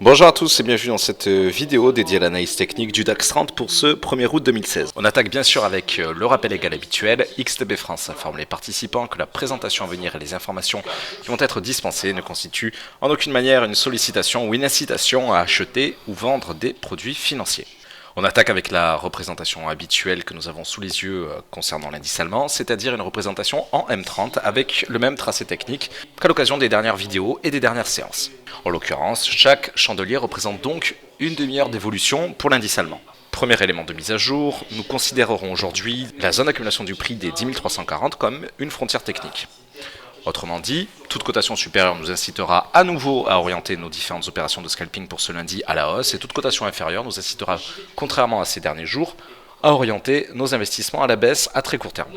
Bonjour à tous et bienvenue dans cette vidéo dédiée à l'analyse technique du DAX 30 pour ce 1er août 2016. On attaque bien sûr avec le rappel égal habituel. XTB France informe les participants que la présentation à venir et les informations qui vont être dispensées ne constituent en aucune manière une sollicitation ou une incitation à acheter ou vendre des produits financiers. On attaque avec la représentation habituelle que nous avons sous les yeux concernant l'indice allemand, c'est-à-dire une représentation en M30 avec le même tracé technique qu'à l'occasion des dernières vidéos et des dernières séances. En l'occurrence, chaque chandelier représente donc une demi-heure d'évolution pour l'indice allemand. Premier élément de mise à jour, nous considérerons aujourd'hui la zone d'accumulation du prix des 10 340 comme une frontière technique. Autrement dit, toute cotation supérieure nous incitera à nouveau à orienter nos différentes opérations de scalping pour ce lundi à la hausse et toute cotation inférieure nous incitera, contrairement à ces derniers jours, à orienter nos investissements à la baisse à très court terme.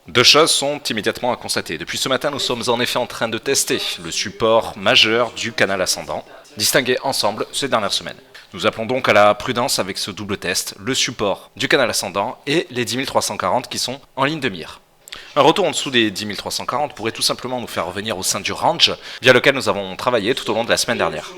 Deux choses sont immédiatement à constater. Depuis ce matin, nous sommes en effet en train de tester le support majeur du canal ascendant, distingué ensemble ces dernières semaines. Nous appelons donc à la prudence avec ce double test, le support du canal ascendant et les 10 340 qui sont en ligne de mire. Un retour en dessous des 10 340 pourrait tout simplement nous faire revenir au sein du range via lequel nous avons travaillé tout au long de la semaine dernière.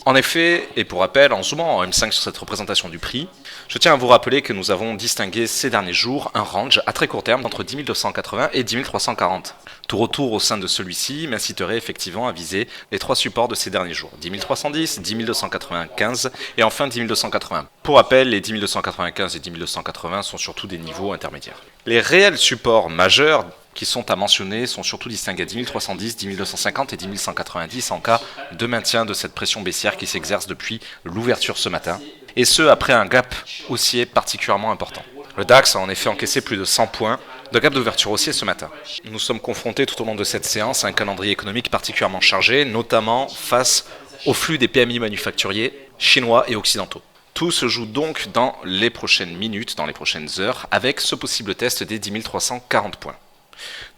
En effet, et pour rappel, en zoomant en M5 sur cette représentation du prix, je tiens à vous rappeler que nous avons distingué ces derniers jours un range à très court terme entre 10 280 et 10 340. Tout retour au sein de celui-ci m'inciterait effectivement à viser les trois supports de ces derniers jours, 10 310, 10 295 et enfin 10 280. Pour rappel, les 10 295 et 10 280 sont surtout des niveaux intermédiaires. Les réels supports majeurs qui sont à mentionner sont surtout distingués à 10 310, 10 250 et 10 190 en cas de maintien de cette pression baissière qui s'exerce depuis l'ouverture ce matin, et ce après un gap haussier particulièrement important. Le DAX a en effet encaissé plus de 100 points de gap d'ouverture haussier ce matin. Nous sommes confrontés tout au long de cette séance à un calendrier économique particulièrement chargé, notamment face au flux des PMI manufacturiers chinois et occidentaux. Tout se joue donc dans les prochaines minutes, dans les prochaines heures, avec ce possible test des 10 340 points.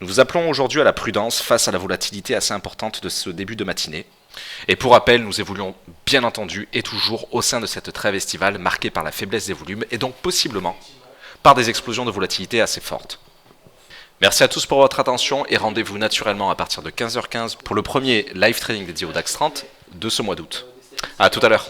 Nous vous appelons aujourd'hui à la prudence face à la volatilité assez importante de ce début de matinée. Et pour rappel, nous évoluons bien entendu et toujours au sein de cette trêve estivale marquée par la faiblesse des volumes et donc possiblement par des explosions de volatilité assez fortes. Merci à tous pour votre attention et rendez-vous naturellement à partir de 15h15 pour le premier live trading dédié au DAX 30 de ce mois d'août. A tout à l'heure.